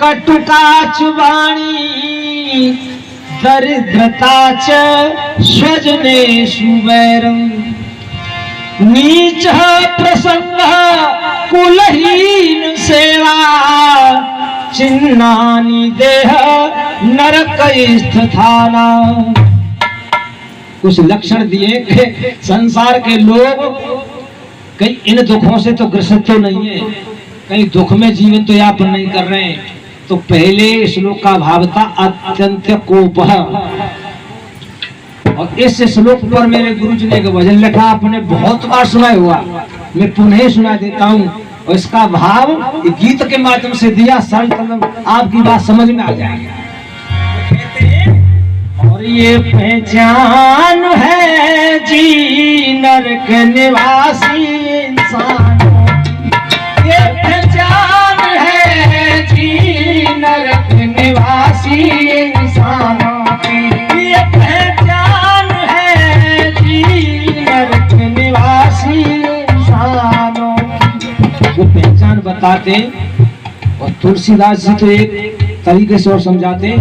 कटुकाच वाणी दरिद्रताच स्वजनेषु वैरं नीच प्रसंग कुलहीन सेवा चिन्नानि देह नरक स्थाना। कुछ लक्षण दिए कि संसार के लोग कहीं इन दुखों से तो ग्रसित तो नहीं है, कहीं दुख में जीवन तो यापन नहीं कर रहे हैं। तो पहले श्लोक का भाव था अत्यंत कोप, और इस श्लोक पर मेरे गुरुजी ने एक भजन लिखा, आपने बहुत बार सुना हुआ, मैं पुनः सुना देता हूँ। और इसका भाव गीत के माध्यम से दिया, सरल आपकी बात समझ में आ जाएगी। और ये पहचान है जी नरक निवासी इंसानों, ये पहचान है जी नरक निवासी इंसानों की, ये पहचान है जी नरक निवासी इंसानों की। वो पहचान बताते, और तुलसीदास जी तो एक तरीके से और समझाते।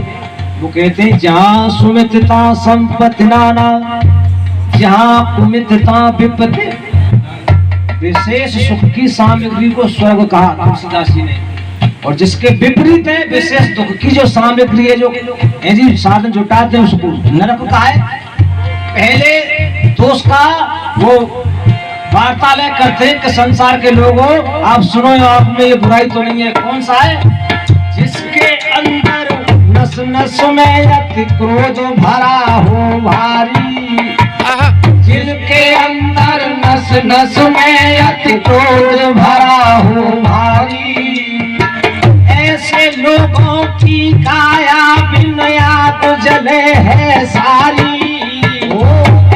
वो कहते हैं जहाँ सुमितता संपत्ति नाना, जहाँ कुमितता विपत्ति, विशेष सुख की सामग्री को स्वर्ग कहा तुलसीदास जी ने, और जिसके विपरीत है विशेष दुख की जो सामग्री है, जो जी साधन जुटाते हैं, उसको नरक कहा है। पहले दोष का वो वार्तालाप करते हैं कि संसार के लोगों आप सुनो, आप में ये बुराई तो नहीं है। कौन सा है? जिसके अंदर नस नस में अति क्रोध भरा हो भारी, जिनके अंदर नस नस में अति क्रोध भरा हो भारी, ऐसे लोगों की काया बिन आग जले है सारी,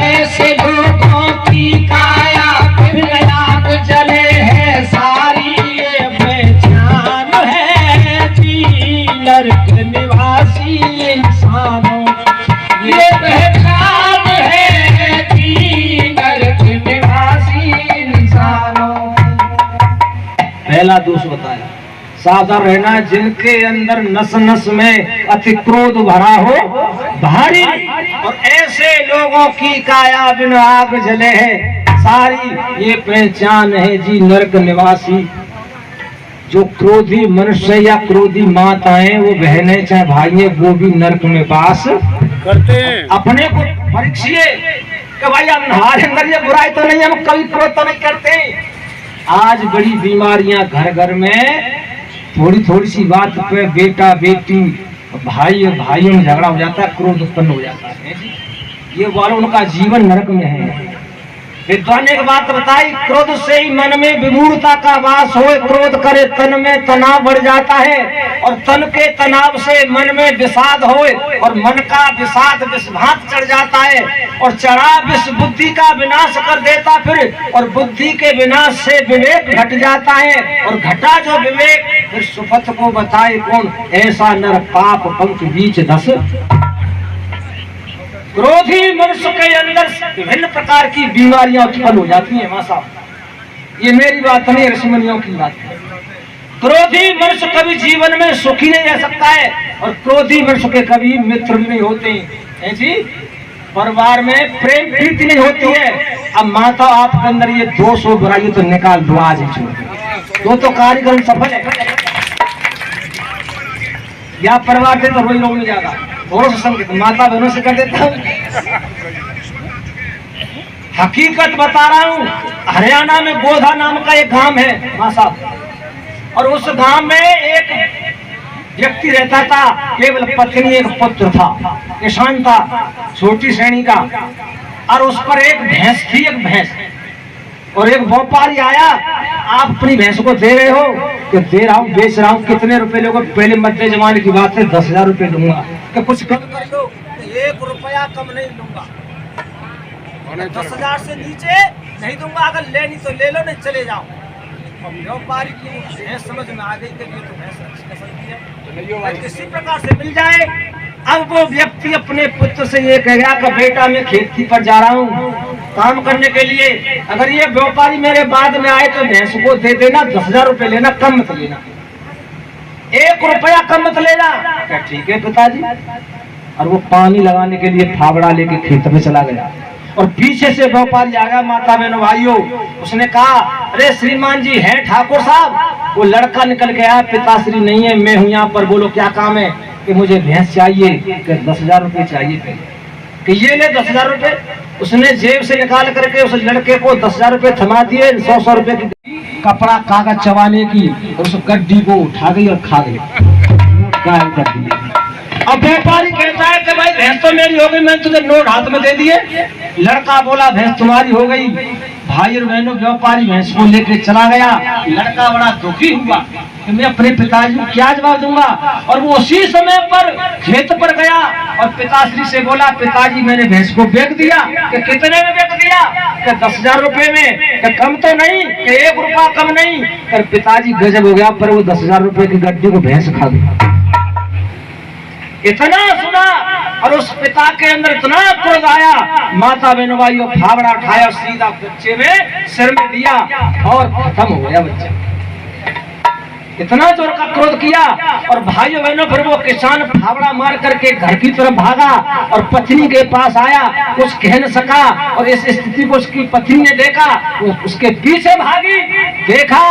ऐसे लोगों की काया बिन आग जले है सारी। ये पहचान है जी नरक निवासी इंसानों, ये पहचान है जी नरक निवासी इंसानों। पहला दोष बताया, सावधान रहना जिनके अंदर नस नस में अति क्रोध भरा हो भारी, और ऐसे लोगों की काया बिन आग जले है सारी। ये पहचान है जी नरक निवासी। जो क्रोधी मनुष्य या क्रोधी माताएं, वो बहनें चाहे भाई, वो भी नरक में वास करते हैं। अपने को परीक्षिए कि भाई हमारे अंदर ये बुराई तो नहीं, हम कभी क्रोध तो नहीं करते। आज बड़ी बीमारियां घर घर में, थोड़ी थोड़ी सी बात पे बेटा बेटी भाई भाइयों में झगड़ा हो जाता है, क्रोध उत्पन्न हो जाता है। ये वालों उनका जीवन नरक में है। विद्वान ने एक बात बताई, क्रोध से ही मन में विमूढ़ता का वास हो, क्रोध करे तन में तनाव बढ़ जाता है, और तन के तनाव से मन में विषाद हो, और मन का विषाद विषभात चढ़ जाता है, और चढ़ा विष बुद्धि का विनाश कर देता फिर, और बुद्धि के विनाश से विवेक घट जाता है, और घटा जो विवेक फिर सुपथ को बताए कौन, ऐसा नर पाप पंख बीच दस। क्रोधी मनुष्य के अंदर विभिन्न प्रकार की बीमारियां उत्पन्न हो जाती हैं। मां साहब, ये मेरी बात नहीं, ऋषिमुनियों की बात है। क्रोधी मनुष्य कभी जीवन में सुखी नहीं रह सकता है, और क्रोधी मनुष्य के कभी मित्र भी नहीं होते हैं जी। परिवार में प्रेम प्रीति नहीं होती है। अब माता आपके अंदर ये दोष हो बुराई तो निकाल दो, आज ही छोड़ दो, तो कार्यक्रम सफल है। या परिवार से तो वही लोग नहीं जाता, और संगीत माता बहनों से कर देता हूँ। हकीकत बता रहा हूँ, हरियाणा में गोधा नाम का एक गांव है मां साहब, और उस गांव में एक व्यक्ति रहता था, केवल पत्नी एक पुत्र था, किसान था, छोटी श्रेणी का, और उस पर एक भैंस थी, एक भैंस। और एक व्यापारी आया, आप अपनी भैंस को दे रहे हो? कि दे रहा हूँ, बेच रहा हूँ। कितने रुपए लोगे? पहले मध्य जमाने की बात है, 10,000 रुपए दूंगा। कि कुछ कम कर दो? 1 रुपया कम नहीं दूंगा, 10,000 से नीचे नहीं दूंगा, अगर लेनी तो ले लो, नहीं चले जाओ। और व्यापारी की भैंस समझ में आ गई कि ये तो भैंस अच्छी नस्ल की है, किसी प्रकार से मिल जाए अब वो व्यक्ति अपने पुत्र से ये कह गया कि बेटा मैं खेती पर जा रहा हूँ काम करने के लिए, अगर ये व्यापारी मेरे बाद में आए तो भैंस को दे देना, 10,000 रुपए लेना, कम मत लेना, 1 रुपया कम मत लेना। क्या ठीक है पिताजी। और वो पानी लगाने के लिए फावड़ा लेके खेत में चला गया और पीछे से व्यापारी आ गया। माता बहनों भाइयों, उसने कहा अरे श्रीमान जी हैं ठाकुर साहब। वो लड़का निकल के आया, पिताश्री नहीं है, मैं हूँ यहाँ पर, बोलो क्या काम है। कि मुझे भैंस चाहिए, कि 10,000 रुपये चाहिए थे। कि ये ले 10,000 रुपये। उसने जेब से निकाल करके उस लड़के को 10,000 रुपये थमा दिए, 100 रुपये की कपड़ा कागज चबाने की, और उस गड्डी को उठा गई और खा गई, गायब कर दी। अब व्यापारी कहता है कि भाई भैंस तो मेरी हो गई, मैंने तुझे नोट हाथ में दे दिए। लड़का बोला भैंस तुम्हारी हो गई। भाई और बहनों, व्यापारी भैंस को लेकर चला गया। लड़का बड़ा दुखी हुआ कि मैं अपने पिताजी को क्या जवाब दूंगा। और वो उसी समय पर खेत पर गया और पिताश्री से बोला पिताजी मैंने भैंस को बेच दिया। कि कितने में बेच दिया? कि 10,000 रुपए में। कि कम तो नहीं, कि 1 रुपया कम नहीं। पर पिताजी गजब हो गया, पर वो 10,000 रुपए की गड्डी को भैंस खा गई। इतना सुना और उस पिता के अंदर इतना क्रोध आया, माता बहनों भाइयों फावड़ा उठाया, सीधा बच्चे में सिर में दिया और खत्म हो गया बच्चा। इतना जोर का क्रोध किया। और भाइयों बहनों, फिर वो किसान फावड़ा मार करके घर की तरफ भागा और पत्नी के पास आया, कुछ कह न सका। और इस स्थिति को उसकी पत्नी ने देखा, वो उसके पीछे भागी, देखा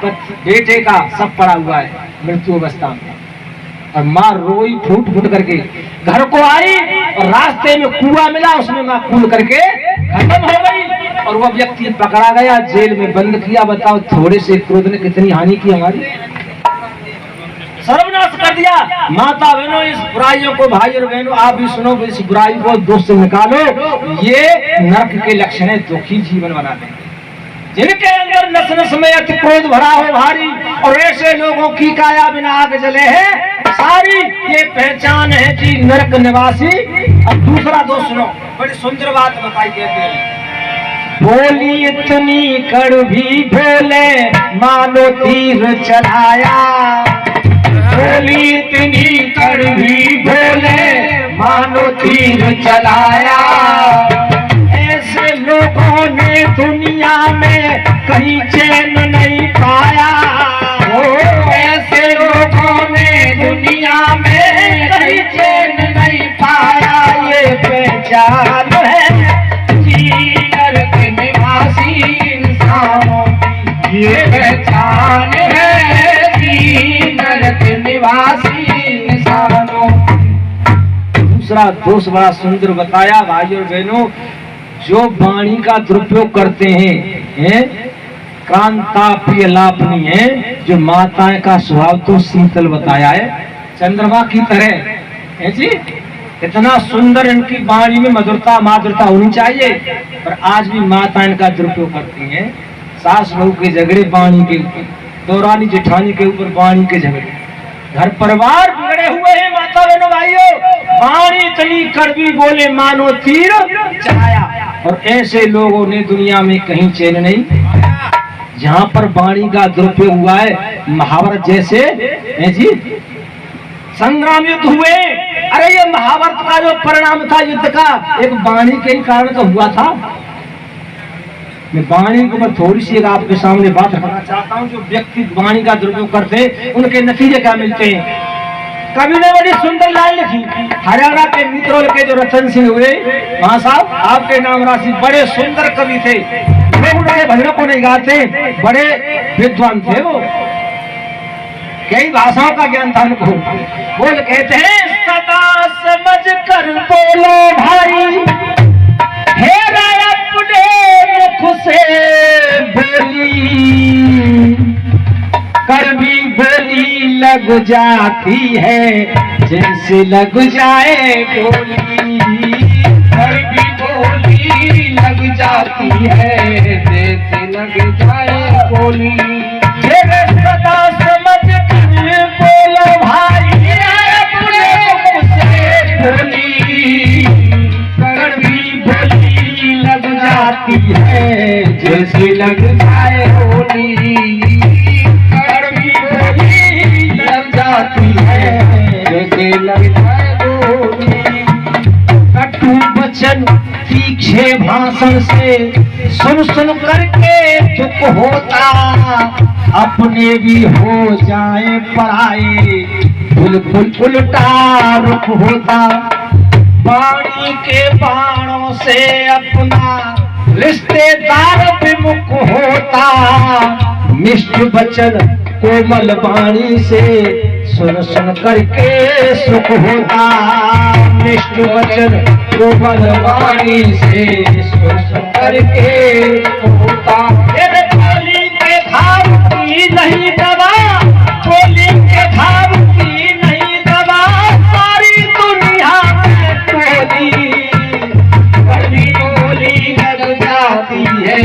बेटे का सब पड़ा हुआ है मृत्यु अवस्था में। और माँ रोई फूट फूट करके, घर को आई और रास्ते में कुआं मिला, उसमें माँ कूद करके खत्म हो गई। और वो व्यक्ति पकड़ा गया, जेल में बंद किया। बताओ थोड़े से क्रोध ने कितनी हानि की, हमारी सर्वनाश कर दिया। माता बहनों, इस बुराइयों को भाई और बहनों आप भी सुनो, इस बुराई को दोस्त से निकालो। ये नरक के लक्षण है, दुखी जीवन बनाते हैं। जिनके अंदर नस नस में अति क्रोध भरा हो भारी, और ऐसे लोगों की काया बिना आग जले है सारी, ये पहचान है जी नरक निवासी। अब दूसरा दोस्त सुनो, बड़ी सुंदर बात बताई कहते हैं। बोली इतनी कड़वी बोले मानो तीर चलाया। बोली इतनी कड़वी बोले मानो तीर चलाया। ऐसे लोगों ने दुनिया में कहीं चैन नहीं पाया। ऐसे लोगों ने दुनिया में कहीं चैन नहीं पाया। ये पहचान है जी नरक निवासी इंसानों की। ये पहचान है जी नरक निवासी इंसानों की। दूसरा दोष बड़ा सुंदर बताया भाइयों और बहनों, जो वाणी का दुरुपयोग करते हैं, कांता प्रिय लापनी है। जो माताएं का स्वभाव तो शीतल बताया है, चंद्रमा की तरह है जी। इतना सुंदर इनकी वाणी में मधुरता माधुरता होनी चाहिए, पर आज भी माताएं का दुरुपयोग करती हैं। सास बहू के झगड़े वाणी के ऊपर, दौरानी जेठानी के ऊपर वाणी के झगड़े, घर परिवार बिगड़े हुए हैं। माता बहनों भाइयों, वाणी इतनी कड़वी बोले मानो तीर चलाया। और ऐसे लोगों ने दुनिया में कहीं चैन नहीं। जहां पर वाणी का दुरुपयोग हुआ है, महाभारत जैसे है जी संग्राम युद्ध हुए। अरे ये महाभारत का जो परिणाम था युद्ध का, एक वाणी के ही कारण तो हुआ था। मैं वाणी को मैं थोड़ी सी आपके सामने बात रखना चाहता हूँ। जो व्यक्ति वाणी का दुरुपयोग करते उनके नतीजे क्या मिलते हैं। कवि ने बड़ी सुंदर लाइन लिखी, हरियाणा के मित्रोल के जो रतन सिंह हुए वहां साहब आपके नाम राशि, बड़े सुंदर कवि थे। वे उनके भजनों को नहीं गाते, बड़े विद्वान थे वो, कई भाषाओं का ज्ञान था उनको। बोल कहते हैं सदा समझ कर बोलो भाई, हेरा अपने मुख से बोली, कड़वी बोली लग जाती है जैसे लग जाए गोली। कड़वी बोली लग जाती है जैसे लग जाए गोली। सदा समझ कर बोलो भाई, अपने मुख से बोली, कड़वी बोली लग जाती है जैसे लग जाए गोली। लग जाती है जैसे लग जाए गोली। बचन तीखे भाषण से सुन सुन करके दुख होता, अपने भी हो जाए पराए बिल्कुल उल्टा रुख होता। वाणी के बाणों से अपना रिश्तेदार विमुख होता, मिष्ट वचन कोमल वाणी से सुन सुन करके सुख होता। मिष्ट वचन कोमल वाणी से सुन सुन करके होता। बोली के घाव की नहीं दवा, बोली के घाव की नहीं दवा, सारी दुनिया में टोली कड़वी बोली लग जाती है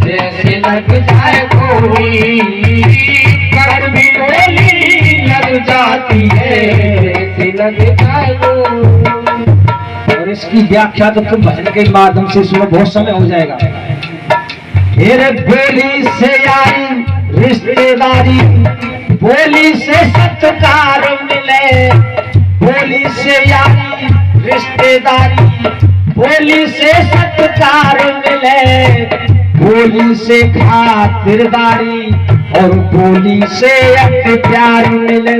जैसे लग जाए गोली, कड़वी बोली लग जाती है जैसे लग जाए गोली। और इसकी व्याख्या तो तुम भजन के माध्यम से सुनो, बहुत समय हो जाएगा। मेरे बोली से आई रिश्तेदारी, बोली से सत्कार मिले, बोली से आई रिश्तेदारी, बोली से सत्कार मिले, बोली से खातिरदारी और बोली से अपने प्यार मिले।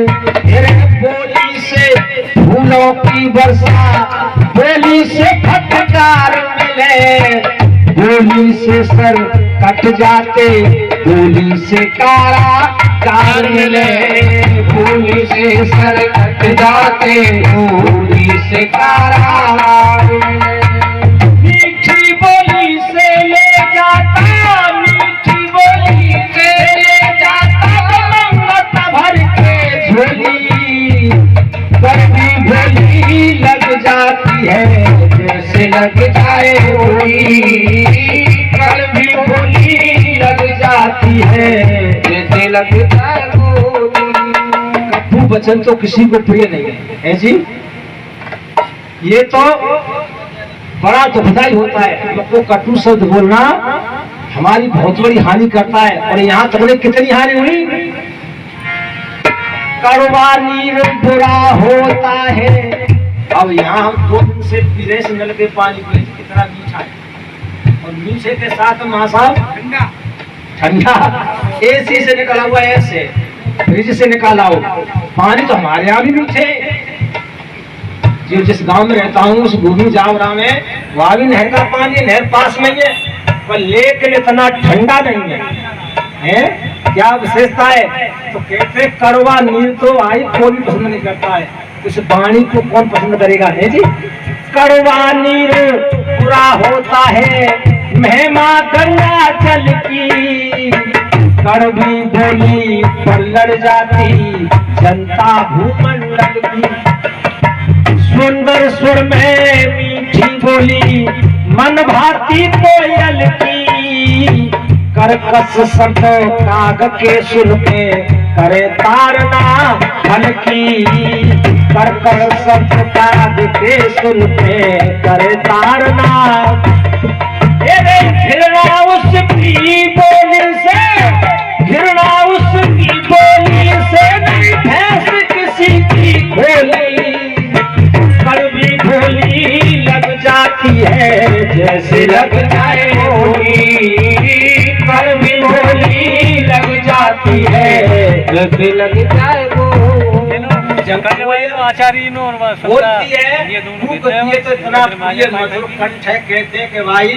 बोली से फूलों की वर्षा, बोली से फटकार मिले, बोली से सर कट जाते, बोली से कारागार मिले, बोली से सर कट जाते, बोली से कारागार मिले। मीठी बोली से ले जाता, मीठी बोली से ले जाता मंगत भर के झोली, कड़वी बोली लग जाती है जैसे लग जाए गोली, कड़वी बोली लग जाती है जैसे लग जाए गोली। कटु वचन तो किसी को प्रिय नहीं है जी, ये तो बड़ा दुखदाई होता है। लोग को कटु शब्द बोलना हमारी बहुत बड़ी हानि करता है। और यहाँ तक कितनी हानि हुई, कड़वा नीर बुरा होता है। अब यहाँ हम 2 दिन से विदेश नल के पानी पी, कितना मीठा है, और मीठे के साथ मासा ठंडा ठंडा, एसी से निकला हुआ, ऐसे फ्रिज से निकाला हो पानी। तो हमारे यहाँ भी मीठे, जो जिस गांव में रहता हूँ उस भूमि जावरा में, वहाँ भी नहर का पानी, नहर पास में है, पर लेकिन इतना ठंडा नहीं है। क्या विशेषता है, तो कहते कड़वा नीर तो आई कोई भी पसंद नहीं करता है, उस वाणी को कौन पसंद करेगा है जी। कड़वा नीर बुरा होता है महिमा गंगा जल की, कड़वी बोली पर लड़ जाती जनता भूमंडल की। सुंदर सुर में मीठी बोली मन भाती कोयल की, करकस शब्द काग के सुर पे करे तारना हल्की, करकस शब्द काग के सुर पे करे तारना। घृणा उसकी बोली से, घृणा उसकी बोली से नहीं भैंस किसी की खोली, कड़वी बोली लग जाती है जैसे लग जाए गोली, कड़वी बोली लग जाती है जैसे लग जाए गोली। आचार्य बोलती है ये तो इतना मधुर कंठ है, कहते हैं कि भाई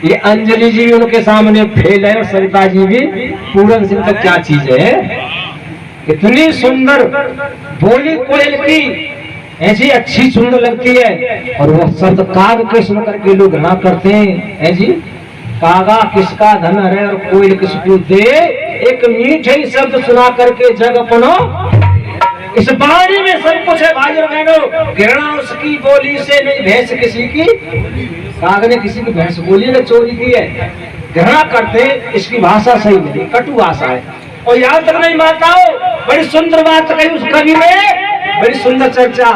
ये अंजलि जी उनके सामने फेल है और सरिता जी भी पूरन सिंह तक क्या चीज है। इतनी सुंदर बोली कोयल की, ऐसी अच्छी सुंदर लगती है। और वो शब्द काग के सुन करके लोग घृणा करते हैं जी। कागा किसका धन है और कोयल किसको दे, एक मीठे ही शब्द सुना करके जग अपनो। इस वाणी में सब कुछ है भाई बहनों। घृणा उसकी बोली से नहीं भैंस किसी की, काग ने किसी की भैंस बोली ने चोरी की है, घृणा करते। इसकी भाषा सही नहीं, कटु भाषा है। और यहाँ तक नहीं माताओ, बड़ी सुंदर बात कही उस कवि ने, बड़ी सुंदर चर्चा।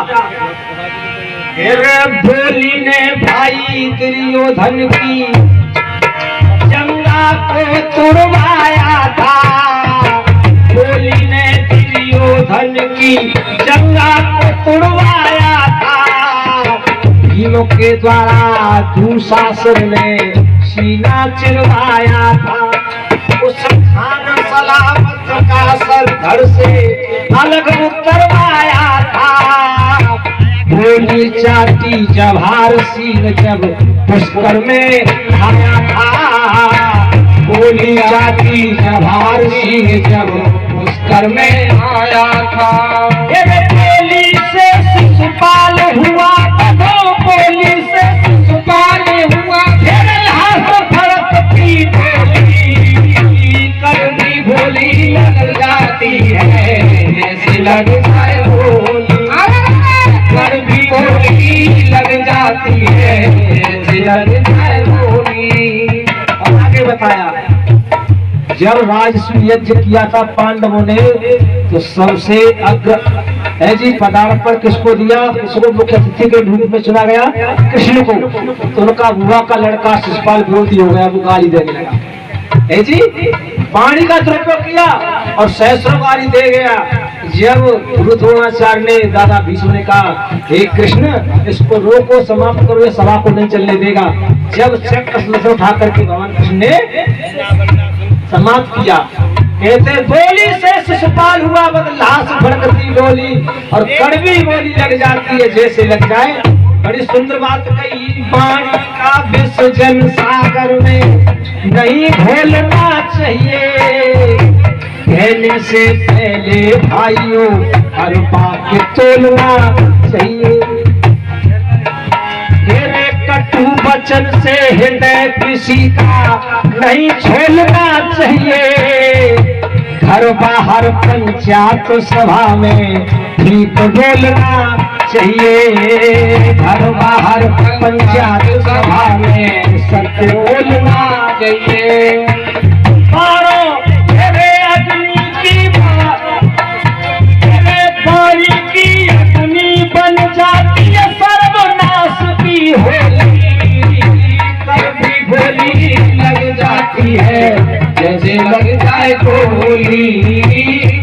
बोली ने भाई दुर्योधन की जंगा को तुड़वाया था, बोली ने दुर्योधन की जंगा को तुड़वाया था। भीम के द्वारा दुशासन ने सीना चिरवाया था। उस खान सलामत का सर धड़ से अलग उतरवाया था। गोली चाटी जवाहर सिंह जब पुष्कर में आया था। गोली चाटी जवाहर सिंह जब पुष्कर में आया था। गोली से शिशुपाल हुआ, गोली से शिशुपाल हुआ, भरत की भोली करनी भोली लग जाती है, जैसे लग जाए भोली करनी भोली लग जाती है, जैसे लग जाए भोली। और आगे बताया, जब राजसूय यज्ञ किया था पांडवों ने तो सबसे अग्र है जी पदार्पण किसको दिया, किसको मुख्य अतिथि के रूप में चुना गया, कृष्ण को। तो उनका बुआ का लड़का शिशुपाल विरोधी हो गया, वो गाली देने लगा है जी, पानी का दुरुपयोग किया और सहस्रों गाली दे गया। जब गुरु द्रोणाचार्य ने दादा भीष्म ने कहा, हे कृष्ण इसको रोको, समाप्त करो, ये सभा को नहीं चलने देगा। जब चक्र उठा करके भगवान कृष्ण ने समाप्त किया, कहते बोली से शिशुपाल हुआ बदलास भड़कती डोली, और कड़वी बोली लग जाती है जैसे लग जाए। बड़ी सुंदर बात कही, पानी का विसर्जन सागर में नहीं घोलना चाहिए, कहने से पहले भाइयों हर बात तोलना चाहिए। कटु वचन से हृदय किसी का नहीं छोड़ना चाहिए, घर बाहर पंचायत सभा में ठीक बोलना चाहिए, घर बाहर पंचायत सभा में सत्य बोलना चाहिए। अग्नि की पानी की अग्नि बन जाती है, सर्वनाश की होली कभी भोली लग जाती है, जैसे लग जाए गोली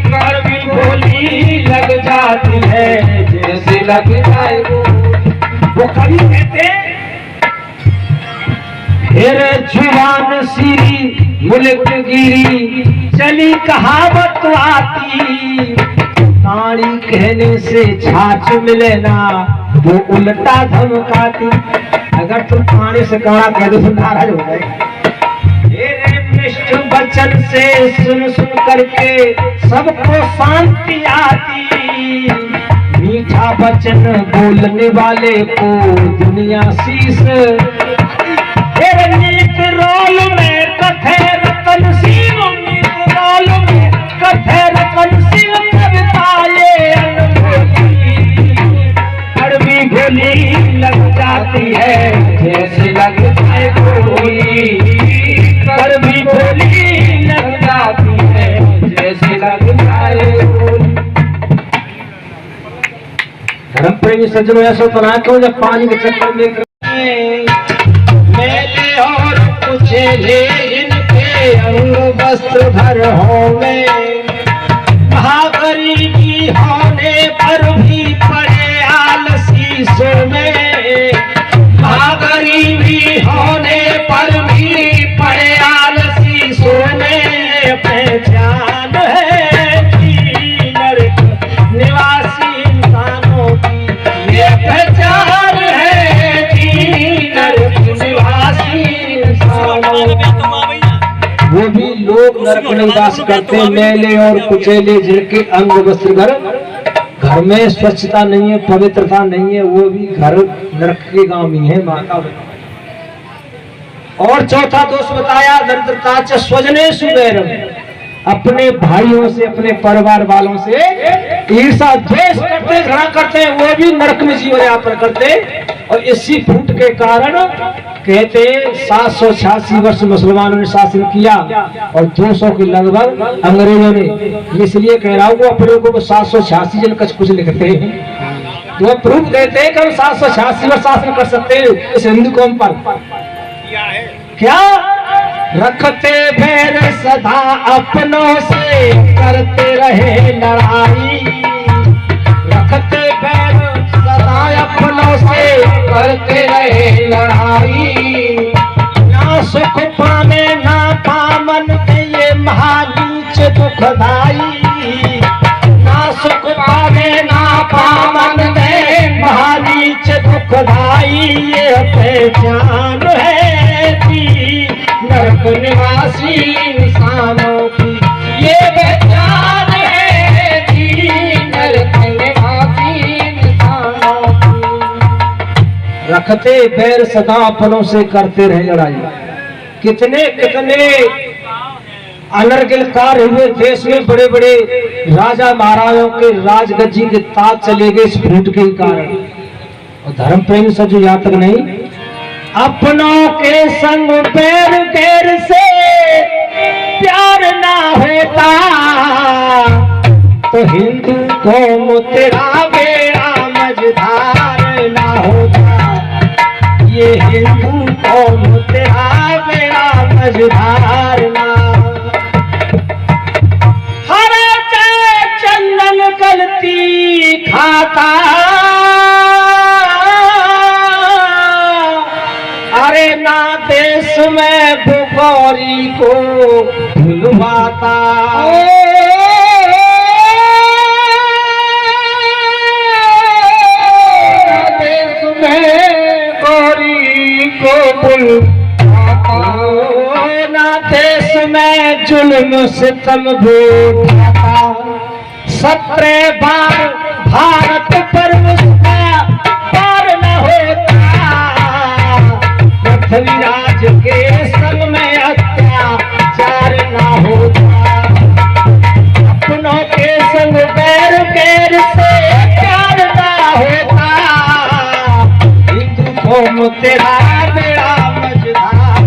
कभी भोली लग जाती है, जैसे लग जाए गोली। वो कभी कहते फिर जुबान सीरी मुल्क गिरी चली कहावत आती, ताड़ी कहने से छाछ मिले ना वो उल्टा धमकाती। अगर तुम पानी से कड़ा कह दो तो नाराज हो जाएगा। मिष्ट वचन से सुन सुन करके सबको शांति आती, मीठा वचन बोलने वाले को दुनिया शीश। नीत रोल में कथे रतन सिंह, नीत रोल में कथे रतन सिंह, कविताए कड़वी भोली लग जाती है, जैसे लग जाए गोली कड़वी भोली लग जाती है, जैसे लग जाए गोली। धर्म प्रेमी सज्जनों ऐसा तो ना क्यों जब पानी के चक्कर में मेले और कुचेले इनके अंग वस्त्र भर होवे, महागरीबी होने पर भी पड़े आलसी सोने, महागरीबी होने पर भी पड़े आलसी सोने। पहचान है कि नरक निवासी इंसानों की, ये पहचान है कि नरक निवासी इंसानों। वो भी लोग नरक में निवास करते हैं, मेले और कुचेले जिनके अंग वस्त्र घर में स्वच्छता नहीं है, पवित्रता नहीं है, वो भी घर नरक के गामी है। माता और चौथा दोष बताया, दरिद्रता च स्वजनेषु वैरम, अपने भाइयों से अपने परिवार वालों से ईर्षा द्वेष करते झगड़ा करते हैं, वो भी नरक में जीवन यापन करते। और इसी फूट के कारण कहते 786 वर्ष मुसलमानों ने शासन किया और 200 के लगभग अंग्रेजों ने। इसलिए कह रहा हूँ वो अपने को 786 जन कुछ लिखते हैं, तो प्रूफ देते हैं कि हम 786 वर्ष शासन कर सकते हैं इस हिंदू कौम पर। क्या रखते बैर सदा अपनों से, करते रहे लड़ाई, रखते बैर सदा अपनों से करते रहे लड़ाई। ना सुख पावे ना पावन ये महानीच दुखदाई। ना सुख पावे ना पावन महानीच दुखदाई। ये पहचान है जी नरक निवासी इंसानों की। ये पहचान है जी नरक निवासी इंसानों की। रखते बैर सदा अपनों से करते रहे लड़ाई। कितने कितने अनर्गल कार्य हुए देश में, बड़े बड़े राजा महाराजों के राजगद्दी के ताज चले गए इस फूट के कारण। और धर्म प्रेम से जो यहाँ तक नहीं, अपनों के संग बैर बैर से प्यार ना होता तो हिंदू कौम तेरा बेड़ा मझधार ना होता। ये हिंदू कौम तेरा बेड़ा मझधार ना। हरे चाहे चंदन गलती खाता, अरे ना देश में भुखोरी को भुलवाता। देश में गोरी को भुलवाता। ना देश में जुल्म सितम भूलता। 17 बार भारत पर उसका पार न होता। राज के संग में अत्याचार ना होता। अपनों के संग बैर बैर से प्यार ना होता। हिंदू कौम तेरा बेड़ा मझधार।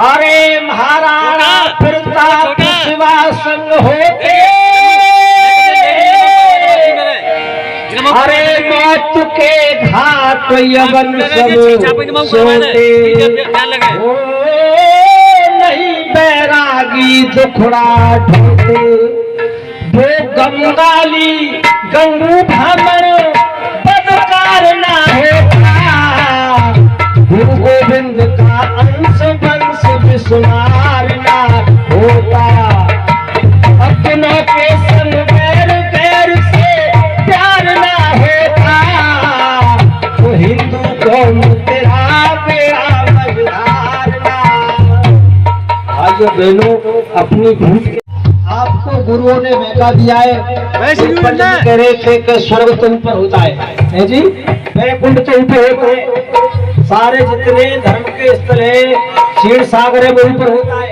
अरे महाराणा प्रताप शिवा संग होते। अरे मौत के घाट यवन सब सोते। ओ नहीं बैरागी दुखड़ा ढोते। वो गंगाली गंगू भ्रमण बदकार ना होता। गुरु गोविंद का अंश वंश विस्मार ना होता। अपनों के संग बैर बैर से प्यार ना होता तो हिंदू कौम तेरा बेड़ा मझधार ना। भाइयों बहनों, अपनी भूख आपको गुरुओं ने मौका दिया है। पंडित कह रहे थे कि स्वर्ग तो ऊपर होता है जी, वैकुंठ तो ऊपर होता है। सारे जितने धर्म के स्थल है, क्षीर सागर है, वो ऊपर होता है।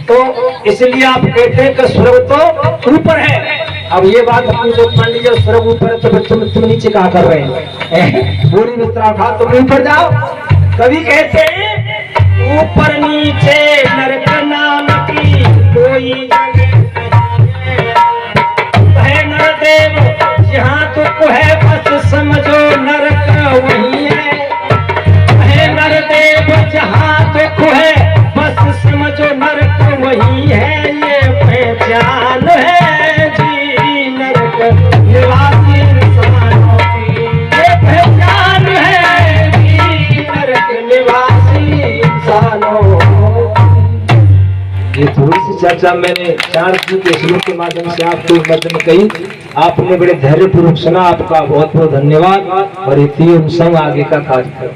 तो इसलिए आप कहते हैं कि स्वर्ग तो ऊपर है। अब ये बात पूछो पंडित जी, स्वर्ग ऊपर है तो तुम नीचे कहाँ कर रहे हैं? बोरी बिस्तरा उठा तुम ऊपर जाओ। कभी कहते हैं ऊपर नीचे नरक नाम की कोई है नरदेव जहाँ तुक है बस समझो नरक वही है नरदेव जहाँ तुक है बस समझो नरक वही है। ये पहचान है जी नरक निवासी इंसानों की। ये पहचान है जी नरक निवासी इंसानों की। ये थोड़ी सी चर्चा मैंने चाणक्य के श्लोक के माध्यम से आपको मध्य में कही। आपने बड़े धैर्य पूर्वक सुना, आपका बहुत बहुत धन्यवाद। और इतनी संग आगे का कार्यक्रम